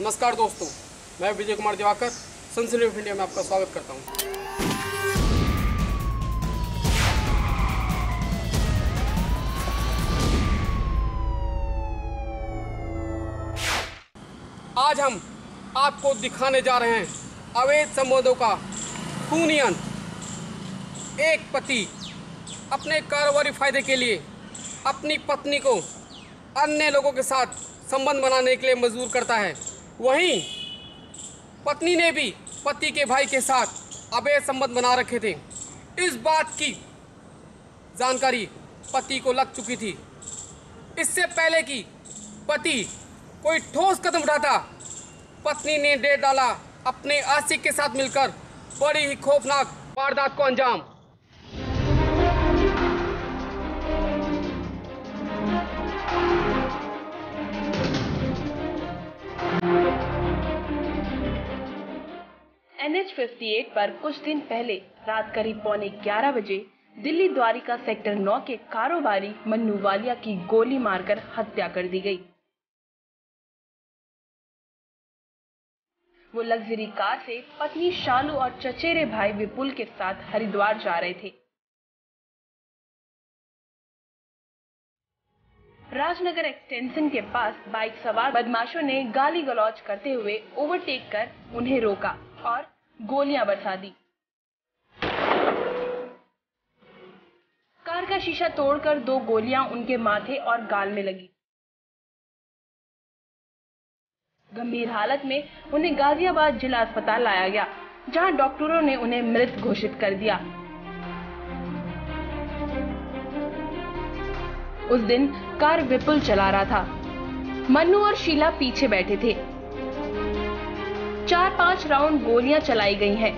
नमस्कार दोस्तों, मैं विजय कुमार दिवाकर सनसनी ऑफ इंडिया में आपका स्वागत करता हूं। आज हम आपको दिखाने जा रहे हैं अवैध संबंधों का खूनी अंत। एक पति अपने कारोबारी फायदे के लिए अपनी पत्नी को अन्य लोगों के साथ संबंध बनाने के लिए मजबूर करता है। वहीं पत्नी ने भी पति के भाई के साथ अवैध संबंध बना रखे थे। इस बात की जानकारी पति को लग चुकी थी। इससे पहले कि पति कोई ठोस कदम उठाता, पत्नी ने दे डाला अपने आशिक के साथ मिलकर बड़ी ही खौफनाक वारदात को अंजाम। NH 58 पर कुछ दिन पहले रात करीब 11:15 बजे दिल्ली द्वारिका सेक्टर 9 के कारोबारी मन्नू वालिया की गोली मारकर हत्या कर दी गई। वो लग्जरी कार से पत्नी शालू और चचेरे भाई विपुल के साथ हरिद्वार जा रहे थे। राजनगर एक्सटेंशन के पास बाइक सवार बदमाशों ने गाली गलौज करते हुए ओवरटेक कर उन्हें रोका और गोलियां बरसा दी। कार का शीशा तोड़कर 2 गोलियां उनके माथे और गाल में लगी। गंभीर हालत में उन्हें गाजियाबाद जिला अस्पताल लाया गया, जहां डॉक्टरों ने उन्हें मृत घोषित कर दिया। उस दिन कार विपुल चला रहा था। मन्नू और शीला पीछे बैठे थे। 4-5 राउंड गोलियां चलाई गई हैं।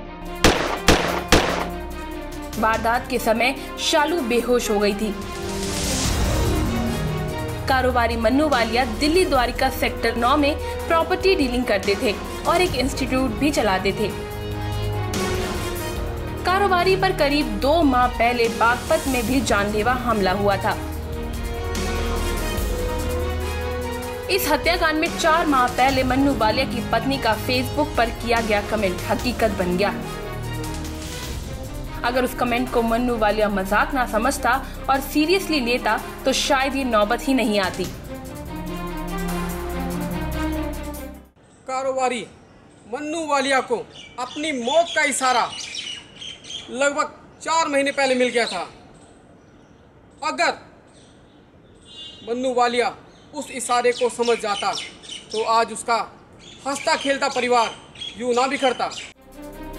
वारदात के समय शालू बेहोश हो गई थी। कारोबारी मन्नू वालिया दिल्ली द्वारिका सेक्टर 9 में प्रॉपर्टी डीलिंग करते थे और एक इंस्टीट्यूट भी चलाते थे। कारोबारी पर करीब 2 माह पहले बागपत में भी जानलेवा हमला हुआ था। इस हत्याकांड में 4 माह पहले मन्नू वालिया की पत्नी का फेसबुक पर किया गया कमेंट हकीकत बन गया। अगर उस कमेंट को मन्नू वालिया मजाक ना समझता और सीरियसली लेता तो शायद ये नौबत ही नहीं आती। कारोबारी मन्नू वालिया को अपनी मौत का इशारा लगभग 4 महीने पहले मिल गया था। अगर मन्नू वालिया उस इशारे को समझ जाता तो आज उसका हंसता खेलता परिवार यूं ना बिखरता।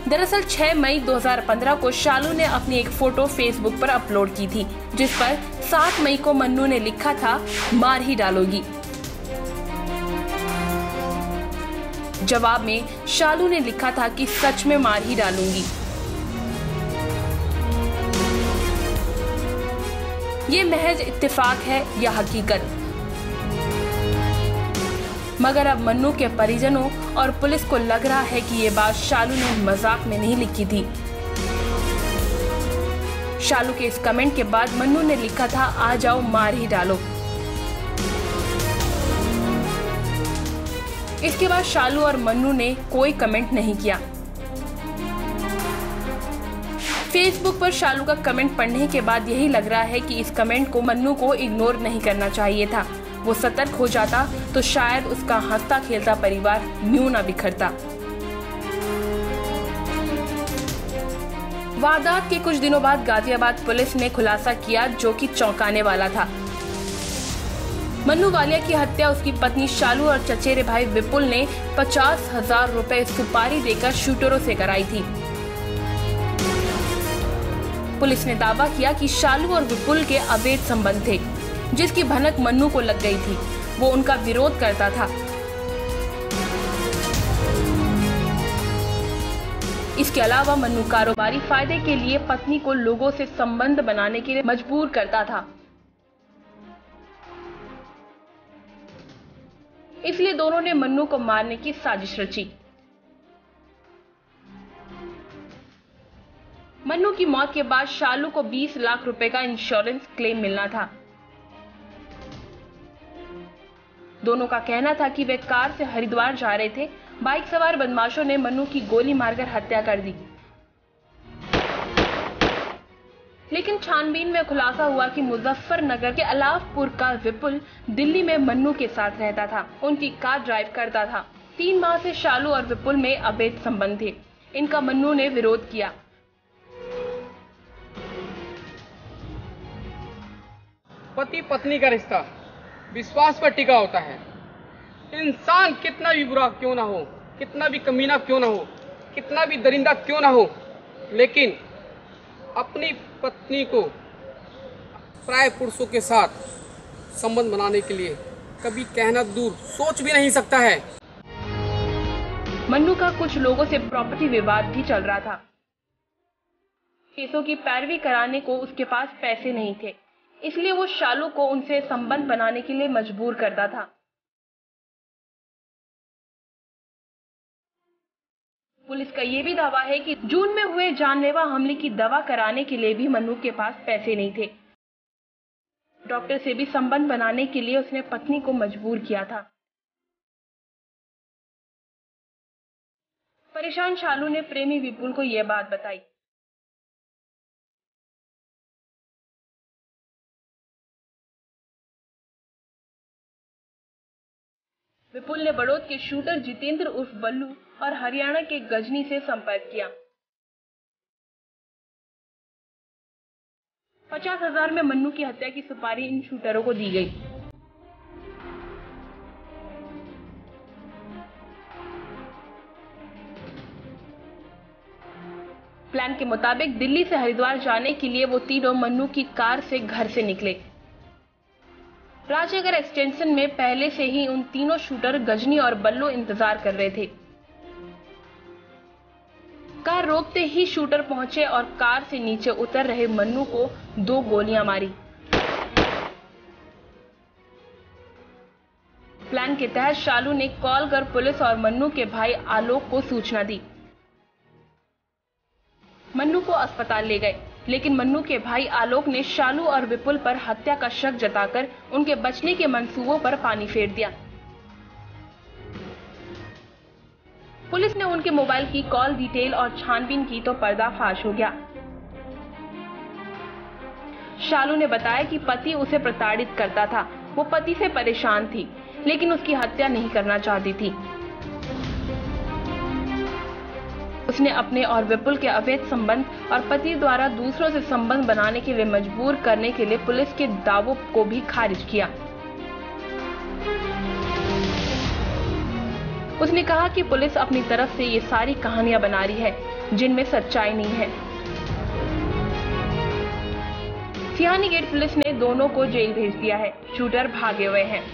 दरअसल 6 मई 2015 को शालू ने अपनी एक फोटो फेसबुक पर अपलोड की थी, जिस पर 7 मई को मन्नू ने लिखा था, मार ही डालोगी। जवाब में शालू ने लिखा था कि सच में मार ही डालूंगी। ये महज इत्तेफाक है या हकीकत? मगर अब मन्नू के परिजनों और पुलिस को लग रहा है कि ये बात शालू ने मजाक में नहीं लिखी थी। शालू के इस कमेंट के बाद मन्नू ने लिखा था, आ जाओ मार ही डालो। इसके बाद शालू और मन्नू ने कोई कमेंट नहीं किया। फेसबुक पर शालू का कमेंट पढ़ने के बाद यही लग रहा है कि इस कमेंट को मन्नू को इग्नोर नहीं करना चाहिए था। वो सतर्क हो जाता तो शायद उसका हंसता खेलता परिवार यूं ना बिखरता। वारदात के कुछ दिनों बाद गाजियाबाद पुलिस ने खुलासा किया, जो कि चौंकाने वाला था। मन्नू वालिया की हत्या उसकी पत्नी शालू और चचेरे भाई विपुल ने 50,000 रुपए सुपारी देकर शूटरों से कराई थी। पुलिस ने दावा किया कि शालू और विपुल के अवैध संबंध थे, जिसकी भनक मन्नू को लग गई थी। वो उनका विरोध करता था। इसके अलावा मन्नू कारोबारी फायदे के लिए पत्नी को लोगों से संबंध बनाने के लिए मजबूर करता था। इसलिए दोनों ने मन्नू को मारने की साजिश रची। मन्नू की मौत के बाद शालू को 20 लाख रुपए का इंश्योरेंस क्लेम मिलना था। दोनों का कहना था कि वे कार से हरिद्वार जा रहे थे। बाइक सवार बदमाशों ने मन्नू की गोली मारकर हत्या कर दी। लेकिन छानबीन में खुलासा हुआ कि मुजफ्फरनगर के अलावपुर का विपुल दिल्ली में मन्नू के साथ रहता था, उनकी कार ड्राइव करता था। 3 माह से शालू और विपुल में अवैध संबंध थे। इनका मन्नू ने विरोध किया। पति पत्नी का रिश्ता विश्वास पर टिका होता है। इंसान कितना भी बुरा क्यों ना हो, कितना भी कमीना क्यों ना हो, कितना भी दरिंदा क्यों ना हो, लेकिन अपनी पत्नी को पराये पुरुषों के साथ संबंध बनाने के लिए कभी कहना दूर सोच भी नहीं सकता है। मन्नू का कुछ लोगों से प्रॉपर्टी विवाद भी चल रहा था। केसों की पैरवी कराने को उसके पास पैसे नहीं थे, इसलिए वो शालू को उनसे संबंध बनाने के लिए मजबूर करता था। पुलिस का ये भी दावा है कि जून में हुए जानलेवा हमले की दवा कराने के लिए भी मन्नू के पास पैसे नहीं थे। डॉक्टर से भी संबंध बनाने के लिए उसने पत्नी को मजबूर किया था। परेशान शालू ने प्रेमी विपुल को यह बात बताई। विपुल ने बड़ौद के शूटर जितेंद्र उर्फ बल्लू और हरियाणा के गजनी से संपर्क किया। 50,000 में मन्नू की हत्या की सुपारी इन शूटरों को दी गई। प्लान के मुताबिक दिल्ली से हरिद्वार जाने के लिए वो तीनों मन्नू की कार से घर से निकले। राजनगर एक्सटेंशन में पहले से ही उन तीनों शूटर गजनी और बल्लू इंतजार कर रहे थे। कार रोकते ही शूटर पहुंचे और कार से नीचे उतर रहे मन्नू को 2 गोलियां मारी। प्लान के तहत शालू ने कॉल कर पुलिस और मन्नू के भाई आलोक को सूचना दी। मन्नू को अस्पताल ले गए, लेकिन मन्नू के भाई आलोक ने शालू और विपुल पर हत्या का शक जताकर उनके बचने के मंसूबों पर पानी फेर दिया। पुलिस ने उनके मोबाइल की कॉल डिटेल और छानबीन की तो पर्दाफाश हो गया। शालू ने बताया कि पति उसे प्रताड़ित करता था। वो पति से परेशान थी, लेकिन उसकी हत्या नहीं करना चाहती थी। उसने अपने और विपुल के अवैध संबंध और पति द्वारा दूसरों से संबंध बनाने के लिए मजबूर करने के लिए पुलिस के दावों को भी खारिज किया। उसने कहा कि पुलिस अपनी तरफ से ये सारी कहानियां बना रही है जिनमें सच्चाई नहीं है। सियानी गेट पुलिस ने दोनों को जेल भेज दिया है। शूटर भागे हुए हैं।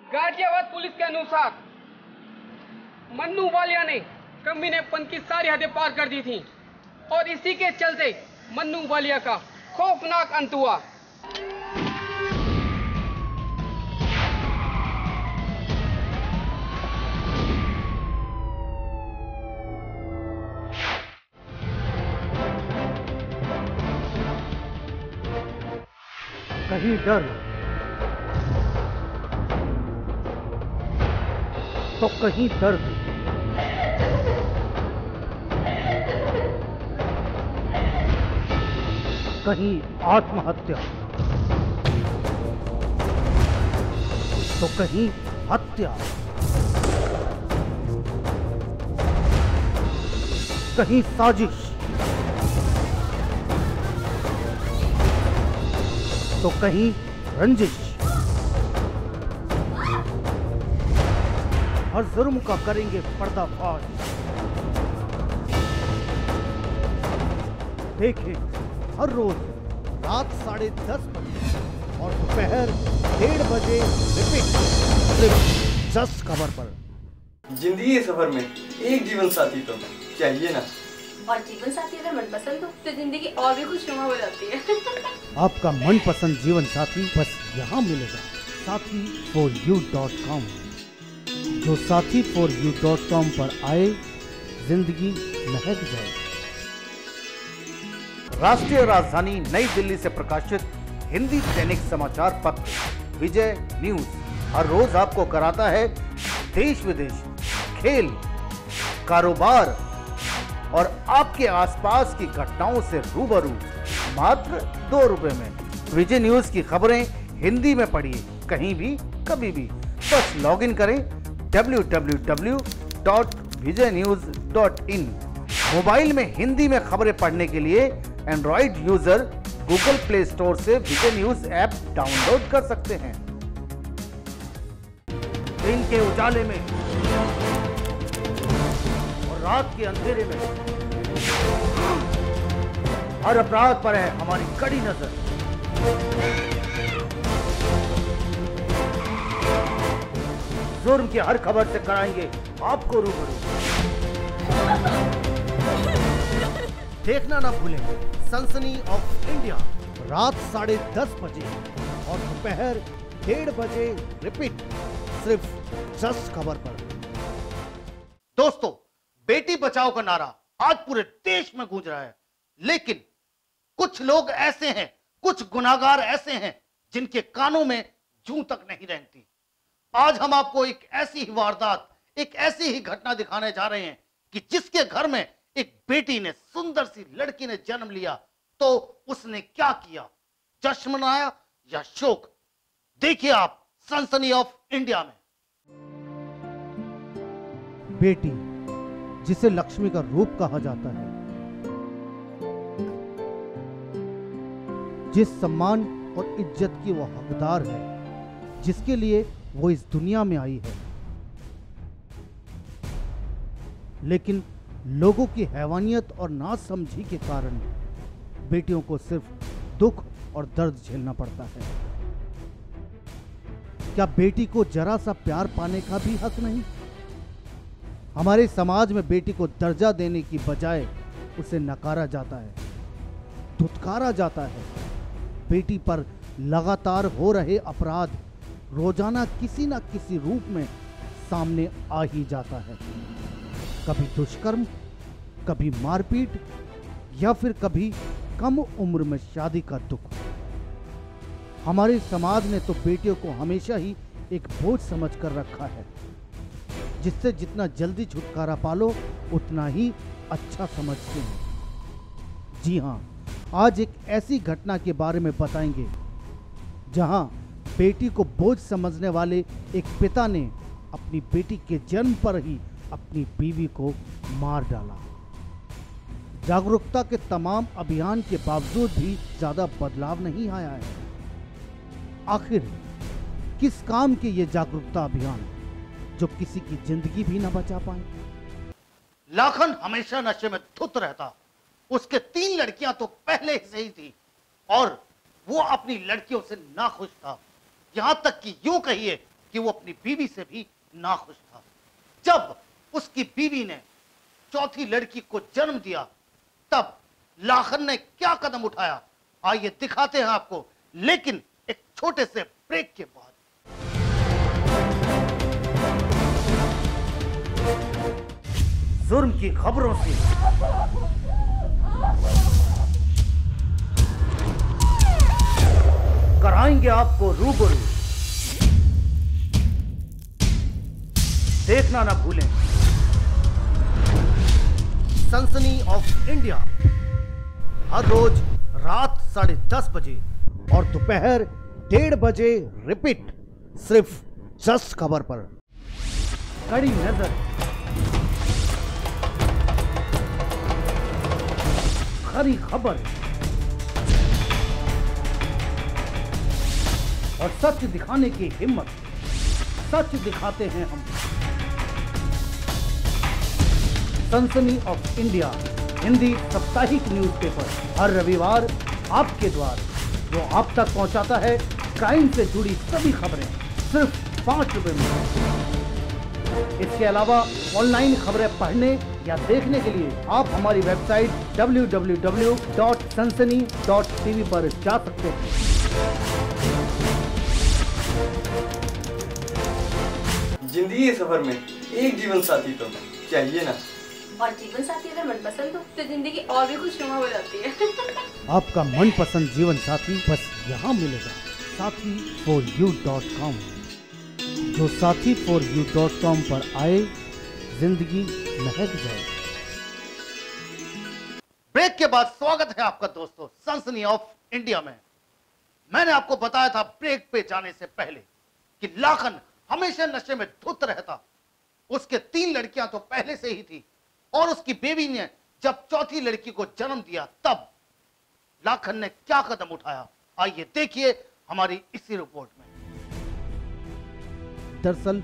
गाजियाबाद पुलिस के अनुसार मन्नू वालिया ने कमीनेपन की सारी हदें पार कर दी थी और इसी के चलते मन्नू वालिया का खौफनाक अंत हुआ। कहीं डर तो कहीं दर्द, कहीं आत्महत्या तो कहीं हत्या, कहीं साजिश तो कहीं रंजिश। हर जुर्म का करेंगे पर्दाफाश। देखें हर रोज रात 10:30 बजे और दोपहर 1:30 बजे रिपीट, सिर्फ जस्ट खबर पर। जिंदगी के सफर में एक जीवन साथी तो चाहिए ना। और जीवन साथी अगर मनपसंद हो तो जिंदगी और भी खुशनुमा हो जाती है। आपका मनपसंद जीवन साथी बस यहाँ मिलेगा, sathi4u.com। जो sathi4u.com पर आए, जिंदगी महक जाए। राष्ट्रीय राजधानी नई दिल्ली से प्रकाशित हिंदी दैनिक समाचार पत्र विजय न्यूज हर रोज आपको कराता है देश विदेश, खेल, कारोबार और आपके आसपास की घटनाओं से रूबरू मात्र 2 रुपए में। विजय न्यूज की खबरें हिंदी में पढ़िए कहीं भी कभी भी। बस लॉगिन करें www.vijaynews.in। मोबाइल में हिंदी में खबरें पढ़ने के लिए Android user Google play store से विजय न्यूज ऐप डाउनलोड कर सकते हैं। दिन के उजाले में और रात के अंधेरे में हर अपराध पर है हमारी कड़ी नजर। जुर्म की हर खबर से कराएंगे आपको रूबरू। देखना ना भूलें सनसनी ऑफ इंडिया, रात 10:30 बजे और दोपहर 1:30 बजे रिपीट, सिर्फ जस्ट खबर पर। दोस्तों, बेटी बचाओ का नारा आज पूरे देश में गूंज रहा है, लेकिन कुछ लोग ऐसे हैं, कुछ गुनाहगार ऐसे हैं जिनके कानों में जूं तक नहीं रेंगती। आज हम आपको एक ऐसी ही वारदात, एक ऐसी ही घटना दिखाने जा रहे हैं कि जिसके घर में एक बेटी ने, सुंदर सी लड़की ने जन्म लिया तो उसने क्या किया, जश्न मनाया या शोक। देखिए आप सनसनी ऑफ इंडिया में। बेटी, जिसे लक्ष्मी का रूप कहा जाता है, जिस सम्मान और इज्जत की वो हकदार है, जिसके लिए वो इस दुनिया में आई है, लेकिन लोगों की हैवानियत और नासमझी के कारण बेटियों को सिर्फ दुख और दर्द झेलना पड़ता है। क्या बेटी को जरा सा प्यार पाने का भी हक नहीं? हमारे समाज में बेटी को दर्जा देने की बजाय उसे नकारा जाता है, धुतकारा जाता है। बेटी पर लगातार हो रहे अपराध रोजाना किसी न किसी रूप में सामने आ ही जाता है। कभी दुष्कर्म, कभी मारपीट या फिर कभी कम उम्र में शादी का दुख। हमारे समाज ने तो बेटियों को हमेशा ही एक बोझ समझ कर रखा है, जिससे जितना जल्दी छुटकारा पालो उतना ही अच्छा समझते हैं। जी हाँ, आज एक ऐसी घटना के बारे में बताएंगे जहां बेटी को बोझ समझने वाले एक पिता ने अपनी बेटी के जन्म पर ही अपनी बीवी को मार डाला। जागरूकता के तमाम अभियान के बावजूद भी ज्यादा बदलाव नहीं आया है। आखिर किस काम के ये जागरूकता अभियान जो किसी की जिंदगी भी न बचा पाए? लाखन हमेशा नशे में धुत रहता। उसके 3 लड़कियां तो पहले से ही थी और वो अपनी लड़कियों से नाखुश था। यहां तक कि यूं कहिए कि वो अपनी बीवी से भी नाखुश था। जब उसकी बीवी ने चौथी लड़की को जन्म दिया, तब लाखन ने क्या कदम उठाया, आइए दिखाते हैं आपको, लेकिन एक छोटे से ब्रेक के बाद। जुर्म की खबरों से कराएंगे आपको रूबरू। देखना ना भूलें सनसनी ऑफ इंडिया, हर रोज रात 10:30 बजे और दोपहर 1:30 बजे रिपीट, सिर्फ जस्ट खबर पर। कड़ी नजर, खरी खबर और सच दिखाने की हिम्मत। सच दिखाते हैं हम। सनसनी ऑफ इंडिया हिंदी साप्ताहिक न्यूज़पेपर हर रविवार आपके द्वार, जो आप तक पहुंचाता है क्राइम से जुड़ी सभी खबरें सिर्फ 5 रुपए में। इसके अलावा ऑनलाइन खबरें पढ़ने या देखने के लिए आप हमारी वेबसाइट www.sansani.tv पर जा सकते हैं। जिंदगी के सफर में एक जीवन साथी तो चाहिए ना, और जीवन साथी अगर मनपसंद हो तो जिंदगी और भी खुशनुमा हो जाती है। आपका मनपसंद जीवन साथी बस यहाँ मिलेगा, sathi4u.com। जो sathi4u.com पर आए, जिंदगी महक जाए। ब्रेक के बाद स्वागत है आपका दोस्तों सनसनी ऑफ इंडिया में। मैंने आपको बताया था ब्रेक पे जाने से पहले कि लाखन हमेशा नशे में धुत रहता। उसके 3 लड़कियां तो पहले से ही थी और उसकी बेबी ने जब चौथी लड़की को जन्म दिया तब लाखन ने क्या कदम उठाया, आइए देखिए हमारी इसी रिपोर्ट में। दरअसल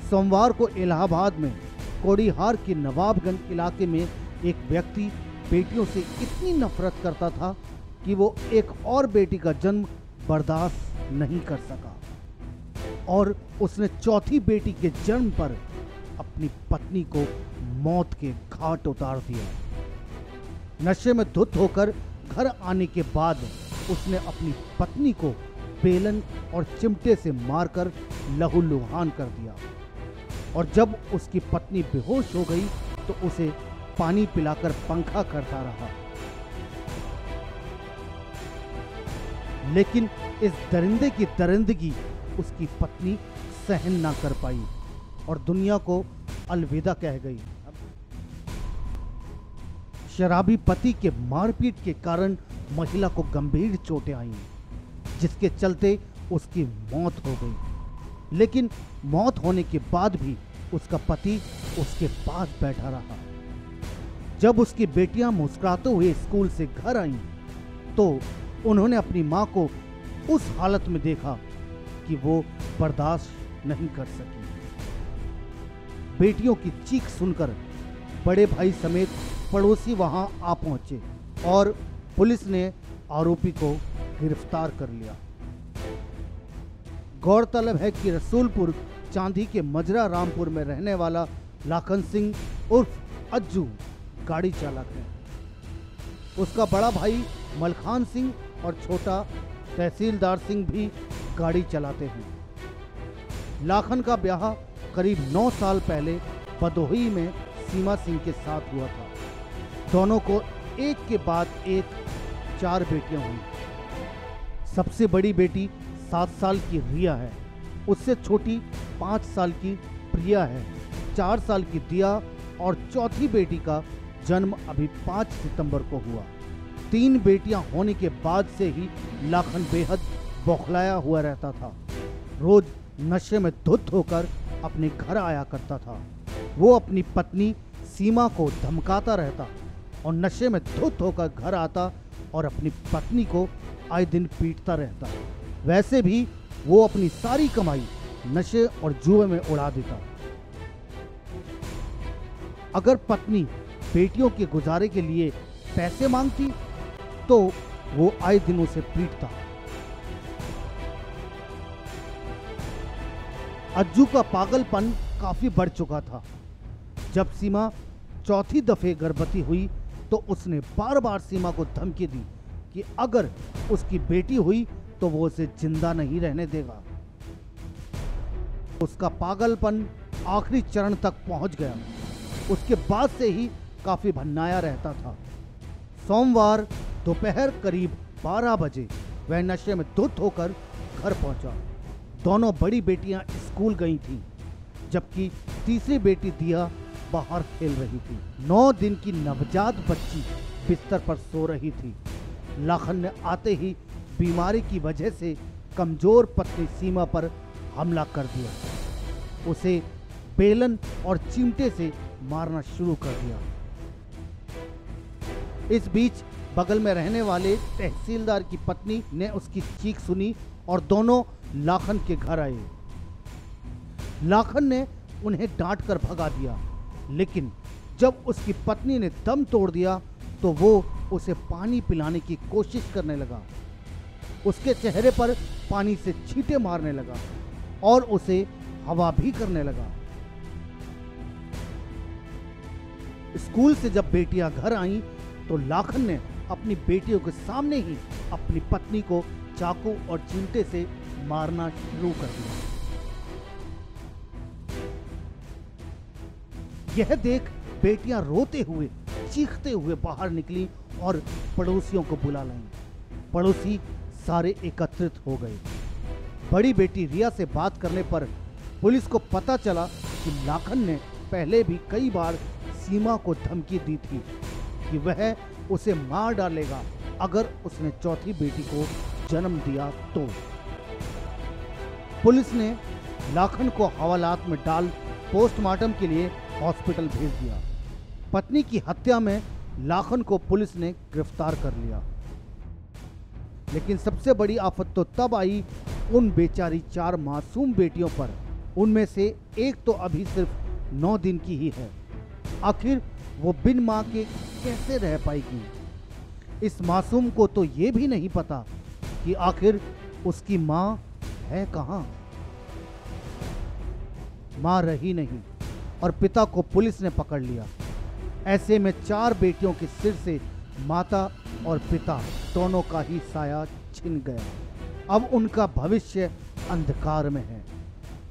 सोमवार को इलाहाबाद में कोड़ीहार के नवाबगंज इलाके में एक व्यक्ति बेटियों से इतनी नफरत करता था कि वो एक और बेटी का जन्म बर्दाश्त नहीं कर सका और उसने चौथी बेटी के जन्म पर अपनी पत्नी को मौत के घाट उतार दिया। नशे में धुत होकर घर आने के बाद उसने अपनी पत्नी को बेलन और चिमटे से मारकर लहूलुहान कर दिया और जब उसकी पत्नी बेहोश हो गई तो उसे पानी पिलाकर पंखा करता रहा। लेकिन इस दरिंदे की दरिंदगी उसकी पत्नी सहन ना कर पाई और दुनिया को अलविदा कह गई। शराबी पति के मारपीट के कारण महिला को गंभीर चोटें आईं, जिसके चलते उसकी मौत हो गई। लेकिन मौत होने के बाद भी उसका पति उसके पास बैठा रहा। जब उसकी बेटियां मुस्कुराते हुए स्कूल से घर आईं, तो उन्होंने अपनी मां को उस हालत में देखा कि वो बर्दाश्त नहीं कर सकी। बेटियों की चीख सुनकर बड़े भाई समेत पड़ोसी वहां आ पहुंचे और पुलिस ने आरोपी को गिरफ्तार कर लिया। गौरतलब है कि रसूलपुर चांदी के मजरा रामपुर में रहने वाला लाखन सिंह उर्फ अज्जू गाड़ी चालक है। उसका बड़ा भाई मलखान सिंह और छोटा तहसीलदार सिंह भी गाड़ी चलाते हैं। लाखन का ब्याह करीब 9 साल पहले भदोही में सीमा सिंह के साथ हुआ था। दोनों को एक के बाद एक 4 बेटियां हुई। सबसे बड़ी बेटी 7 साल की रिया है, उससे छोटी 5 साल की प्रिया है, 4 साल की दिया और चौथी बेटी का जन्म अभी 5 सितंबर को हुआ। 3 बेटियां होने के बाद से ही लाखन बेहद बौखलाया हुआ रहता था। रोज नशे में धुत होकर अपने घर आया करता था। वो अपनी पत्नी सीमा को धमकाता रहता और नशे में धुत होकर घर आता और अपनी पत्नी को आए दिन पीटता रहता। वैसे भी वो अपनी सारी कमाई नशे और जुए में उड़ा देता। अगर पत्नी बेटियों के गुजारे के लिए पैसे मांगती तो वो आए दिन उसे पीटता। अज्जू का पागलपन काफी बढ़ चुका था। जब सीमा चौथी दफे गर्भवती हुई तो उसने बार बार सीमा को धमकी दी कि अगर उसकी बेटी हुई तो वो उसे जिंदा नहीं रहने देगा। उसका पागलपन आखिरी चरण तक पहुंच गया। उसके बाद से ही काफी भन्नाया रहता था। सोमवार दोपहर करीब 12 बजे वह नशे में धुत होकर घर पहुंचा। दोनों बड़ी बेटियां स्कूल गई थीं, जबकि तीसरी बेटी दिया बाहर खेल रही थी। 9 दिन की नवजात बच्ची बिस्तर पर सो रही थी। लाखन ने आते ही बीमारी की वजह से कमजोर पत्नी सीमा पर हमला कर दिया। उसे बेलन और चिमटे से मारना शुरू कर दिया। इस बीच बगल में रहने वाले तहसीलदार की पत्नी ने उसकी चीख सुनी और दोनों लाखन के घर आए। लाखन ने उन्हें डांट कर भगा दिया, लेकिन जब उसकी पत्नी ने दम तोड़ दिया तो वो उसे पानी पिलाने की कोशिश करने लगा। उसके चेहरे पर पानी से छींटे मारने लगा और उसे हवा भी करने लगा। स्कूल से जब बेटियां घर आईं तो लाखन ने अपनी बेटियों के सामने ही अपनी पत्नी को चाकू और चिमटे से मारना शुरू कर दिया। यह देख बेटियां रोते हुए चीखते हुए बाहर निकली और पड़ोसियों को बुला लाईं। पड़ोसी सारे एकत्रित हो गए। बड़ी बेटी रिया से बात करने पर पुलिस को पता चला कि लाखन ने पहले भी कई बार सीमा को धमकी दी थी कि वह उसे मार डालेगा अगर उसने चौथी बेटी को जन्म दिया तो। पुलिस ने लाखन को हवालात में डाल पोस्टमार्टम के लिए हॉस्पिटल भेज दिया। पत्नी की हत्या में लाखन को पुलिस ने गिरफ्तार कर लिया। लेकिन सबसे बड़ी आफत तो तब आई उन बेचारी 4 मासूम बेटियों पर। उनमें से एक तो अभी सिर्फ 9 दिन की ही है। आखिर वो बिन मां के कैसे रह पाएगी? इस मासूम को तो ये भी नहीं पता कि आखिर उसकी मां है कहां। मां रही नहीं और पिता को पुलिस ने पकड़ लिया। ऐसे में 4 बेटियों के सिर से माता और पिता दोनों का ही साया छिन गया। अब उनका भविष्य अंधकार में है,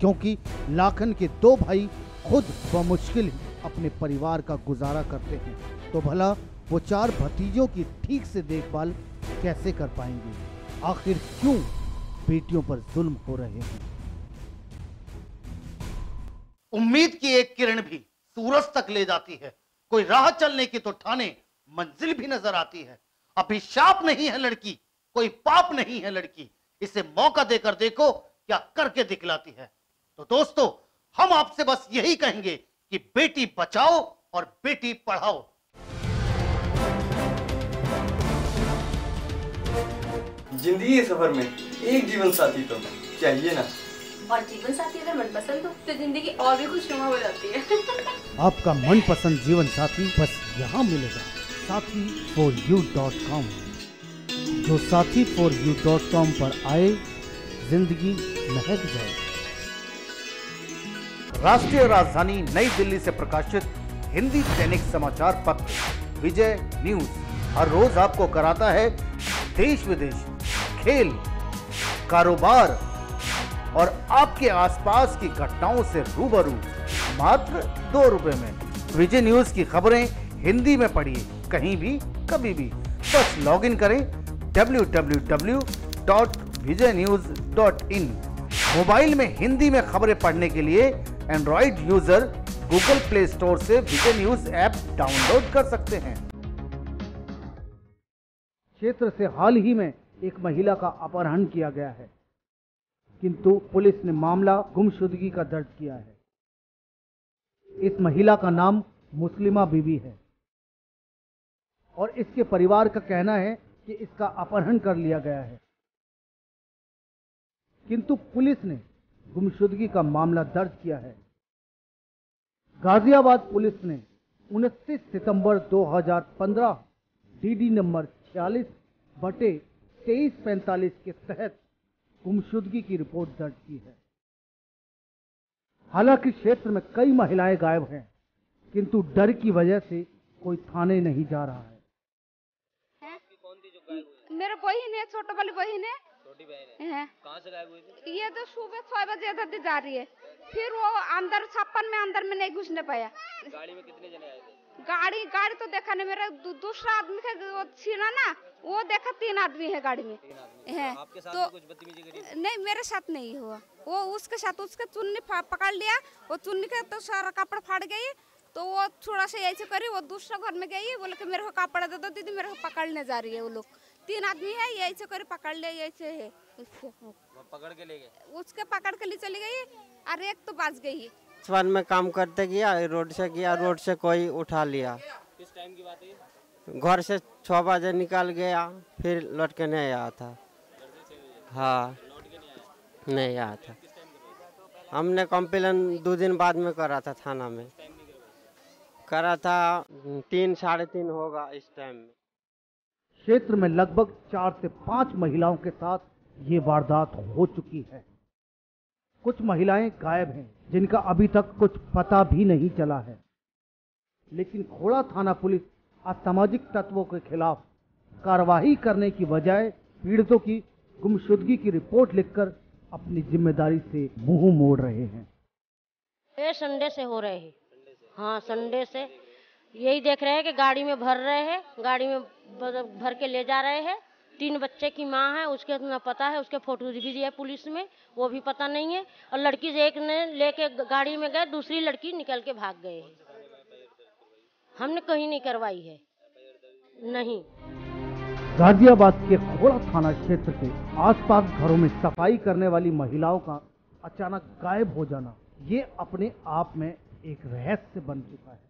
क्योंकि लाखन के 2 भाई खुद बमुश्किल ही अपने परिवार का गुजारा करते हैं, तो भला वो 4 भतीजों की ठीक से देखभाल कैसे कर पाएंगे? आखिर क्यों बेटियों पर जुल्म हो रहे हैं? उम्मीद की एक किरण भी सूरज तक ले जाती है। कोई राह चलने की तो ठाने मंजिल भी नजर आती है। अभिशाप नहीं है लड़की, कोई पाप नहीं है लड़की। इसे मौका देकर देखो क्या करके दिखलाती है। तो दोस्तों, हम आपसे बस यही कहेंगे कि बेटी बचाओ और बेटी पढ़ाओ। जिंदगी के सफर में एक जीवन साथी तो चाहिए ना। और जीवन साथी अगर मनपसंद हो तो जिंदगी और भी खुशनुमा हो जाती है। आपका मनपसंद जीवन साथी बस यहाँ मिलेगा, sathi4u.com। जो sathi4u.com पर आए, जिंदगी महक जाए। राष्ट्रीय राजधानी नई दिल्ली से प्रकाशित हिंदी दैनिक समाचार पत्र विजय न्यूज हर रोज आपको कराता है देश विदेश, खेल, कारोबार और आपके आसपास की घटनाओं से रूबरू मात्र 2 रुपए में। विजय न्यूज की खबरें हिंदी में पढ़िए कहीं भी कभी भी। बस लॉगिन करें www.vijaynews.in। मोबाइल में हिंदी में खबरें पढ़ने के लिए Android user Google play store से विजय न्यूज ऐप डाउनलोड कर सकते हैं। क्षेत्र से हाल ही में एक महिला का अपहरण किया गया है, किंतु पुलिस ने मामला गुमशुदगी का दर्ज किया है। इस महिला का नाम मुस्लिमा बीबी है और इसके परिवार का कहना है कि इसका अपहरण कर लिया गया है, किंतु पुलिस ने गुमशुदगी का मामला दर्ज किया है। गाजियाबाद पुलिस ने 29 सितंबर 2015 डीडी नंबर 46/2345 के तहत गुमशुदगी की रिपोर्ट दर्ज की है। हालांकि क्षेत्र में कई महिलाएं गायब हैं, किंतु डर की वजह से कोई थाने नहीं जा रहा है। मेरा बहन है, छोटा वाली बहन है। छोटी बहन है। कहाँ से गायब हुई थी? ये तो सुबह 6 बजे इधर जा रही है, फिर वो अंदर 56 में अंदर में नहीं घुसने पाया। गाड़ी में कितने जने आए थे? गाड़ी तो देखा नहीं। मेरा दूसरा आदमी का वो छीना ना, वो देखा 3 आदमी है गाड़ी में। 3 आदमी है आपके साथ तो कुछ बदतमीजी करी? नहीं, मेरे साथ नहीं हुआ। वो उसके साथ उसके चुन्नी पकड़ लिया, वो चुन्नी का तो सारा कपड़ा फाड़ गई, तो वो थोड़ा सा ऐसे करी, वो दूसरा घर में गई, बोले कि मेरे को कपड़ा दे दो दीदी, मेरे को पकड़ने जा रही है। वो लोग 3 आदमी है, ये ऐसे करे पकड़ ले, ऐसे है उसको पकड़ के ले गए। उसके पकड़ के ले चली गई और एक तो बच गई। वन में काम करते गया, रोड से गया, रोड से कोई उठा लिया। किस टाइम की बात है? घर से 6 बजे निकल गया, फिर लौट के नहीं आया था। हाँ, नहीं आया था। हमने कंप्लेन 2 दिन बाद में करा था थाना में, करा था 3 साढ़े 3 होगा इस टाइम में। क्षेत्र में लगभग 4 से 5 महिलाओं के साथ ये वारदात हो चुकी है। कुछ महिलाएं गायब हैं, जिनका अभी तक कुछ पता भी नहीं चला है। लेकिन खोड़ा थाना पुलिस असामाजिक तत्वों के खिलाफ कार्रवाई करने की बजाय पीड़ितों की गुमशुदगी की रिपोर्ट लिखकर अपनी जिम्मेदारी से मुंह मोड़ रहे हैं। ये संडे से हो रहे हैं। हाँ, संडे से यही देख रहे हैं कि गाड़ी में भर रहे हैं, गाड़ी में भर के ले जा रहे हैं। 3 बच्चे की माँ है, उसके ना पता है, उसके फोटो भी दिए पुलिस में, वो भी पता नहीं है। और लड़की से एक ने लेके गाड़ी में गए, दूसरी लड़की निकल के भाग गए। हमने कहीं नहीं करवाई है, नहीं। गाजियाबाद के खोड़ा थाना क्षेत्र के आसपास घरों में सफाई करने वाली महिलाओं का अचानक गायब हो जाना, ये अपने आप में एक रहस्य बन चुका है।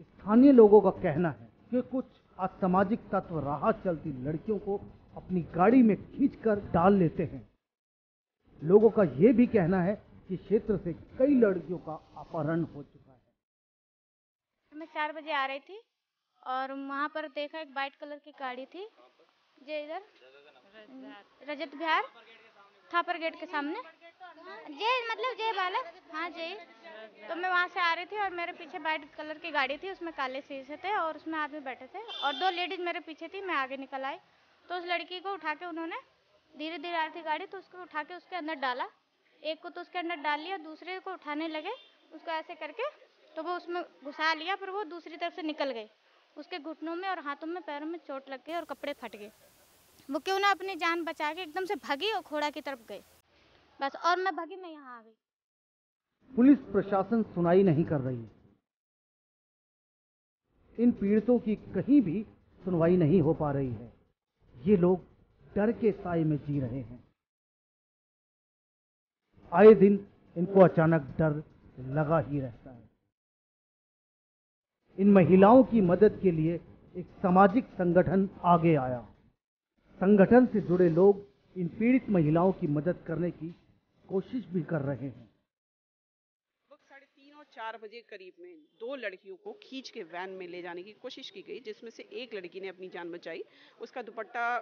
स्थानीय लोगों का कहना है कि कुछ असामाजिक तत्व राह चलती लड़कियों को अपनी गाड़ी में खींचकर डाल लेते हैं। लोगों का यह भी कहना है कि क्षेत्र से कई लड़कियों का अपहरण हो चुका है। मैं 4 बजे आ रही थी और वहाँ पर देखा एक वाइट कलर की गाड़ी थी, जो इधर रजत विहार थापर गेट के सामने, जय वाला, हाँ जय। तो मैं वहाँ से आ रही थी और मेरे पीछे वाइट कलर की गाड़ी थी, उसमें काले शीशे थे और उसमें आदमी बैठे थे और 2 लेडीज मेरे पीछे थी। मैं आगे निकल आई तो उस लड़की को उठा के उन्होंने, धीरे धीरे आ रही थी गाड़ी, तो उसको उठा के उसके अंदर डाला। एक को तो उसके अंदर डाल लिया, दूसरे को उठाने लगे, उसको ऐसे करके तो वो उसमें घुसा लिया, पर वो दूसरी तरफ से निकल गई। उसके घुटनों में और हाथों में, पैरों में चोट लग गई और कपड़े फट गए। वो क्यों ना अपनी जान बचा के एकदम से भागी और खोड़ा की तरफ गई, बस। और मैं भागी, मैं यहाँ आ गई। पुलिस प्रशासन सुनाई नहीं कर रही। इन पीड़ितों की कहीं भी सुनवाई नहीं हो पा रही है। ये लोग डर के साए में जी रहे हैं। आए दिन इनको अचानक डर लगा ही रहता है। इन महिलाओं की मदद के लिए एक सामाजिक संगठन आगे आया। संगठन से जुड़े लोग इन पीड़ित महिलाओं की मदद करने की कोशिश भी कर रहे हैं। 3 और 4 बजे करीब में 2 लड़कियों को खींच के वैन में ले जाने की कोशिश की गई, जिसमें से एक लड़की ने अपनी जान बचाई। उसका दुपट्टा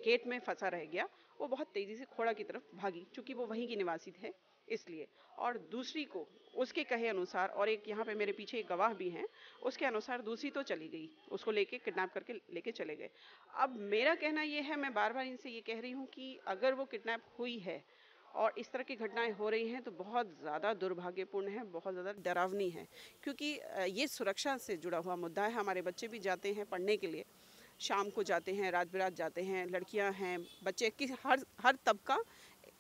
गेट में फंसा रह गया। वो बहुत तेजी से खोड़ा की तरफ भागी, चूंकि वो वहीं की निवासी थे इसलिए। और दूसरी को उसके कहे अनुसार, और एक यहाँ पे मेरे पीछे एक गवाह भी हैं, उसके अनुसार दूसरी तो चली गई, उसको लेके किडनैप करके लेके चले गए। अब मेरा कहना ये है, मैं बार बार इनसे ये कह रही हूँ कि अगर वो किडनैप हुई है और इस तरह की घटनाएं हो रही हैं तो बहुत ज़्यादा दुर्भाग्यपूर्ण है, बहुत ज़्यादा डरावनी है, क्योंकि ये सुरक्षा से जुड़ा हुआ मुद्दा है। हमारे बच्चे भी जाते हैं पढ़ने के लिए, शाम को जाते हैं, रात बिरात जाते हैं, लड़कियां हैं, बच्चे की हर तबका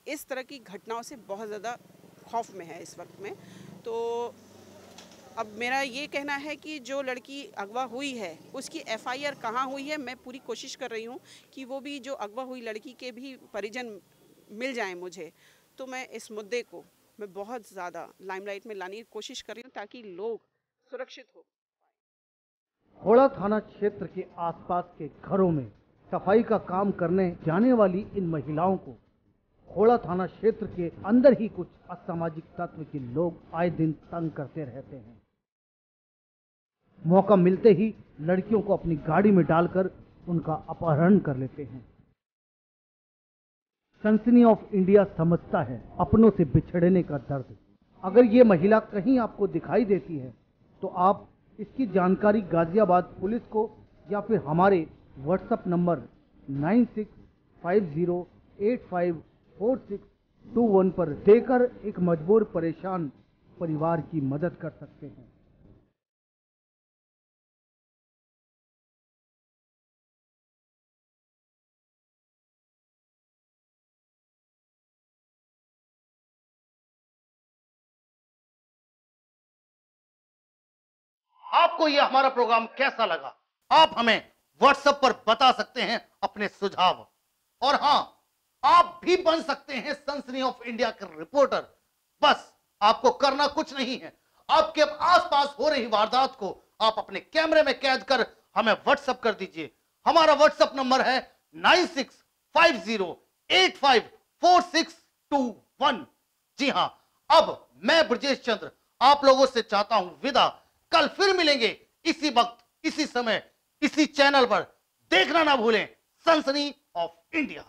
इस तरह की घटनाओं से बहुत ज़्यादा खौफ में है इस वक्त में। तो अब मेरा ये कहना है कि जो लड़की अगवा हुई है उसकी FIR कहाँ हुई है, मैं पूरी कोशिश कर रही हूँ कि वो भी जो अगवा हुई लड़की के भी परिजन मिल जाएं मुझे। तो मैं इस मुद्दे को मैं बहुत ज़्यादा लाइमलाइट में लाने की कोशिश कर रही हूँ ताकि लोग सुरक्षित हो। खोड़ा थाना क्षेत्र के आसपास के घरों में सफाई का काम करने जाने वाली इन महिलाओं को खोड़ा थाना क्षेत्र के अंदर ही कुछ असामाजिक तत्व के लोग आए दिन तंग करते रहते हैं। मौका मिलते ही लड़कियों को अपनी गाड़ी में डालकर उनका अपहरण कर लेते हैं। सनसनी ऑफ इंडिया समझता है अपनों से बिछड़ने का दर्द। अगर ये महिला कहीं आपको दिखाई देती है तो आप इसकी जानकारी गाजियाबाद पुलिस को या फिर हमारे व्हाट्सएप नंबर 9650854621 पर देकर एक मजबूर परेशान परिवार की मदद कर सकते हैं। आपको यह हमारा प्रोग्राम कैसा लगा, आप हमें व्हाट्सएप पर बता सकते हैं अपने सुझाव। और हां, आप भी बन सकते हैं सनसनी ऑफ इंडिया के रिपोर्टर। बस आपको करना कुछ नहीं है, आपके आसपास हो रही वारदात को आप अपने कैमरे में कैद कर हमें व्हाट्सएप कर दीजिए। हमारा व्हाट्सएप नंबर है 9650854621। जी हां, अब मैं ब्रजेश चंद्र आप लोगों से चाहता हूं विदा। कल फिर मिलेंगे इसी वक्त, इसी समय, इसी चैनल पर। देखना ना भूलें सनसनी ऑफ इंडिया।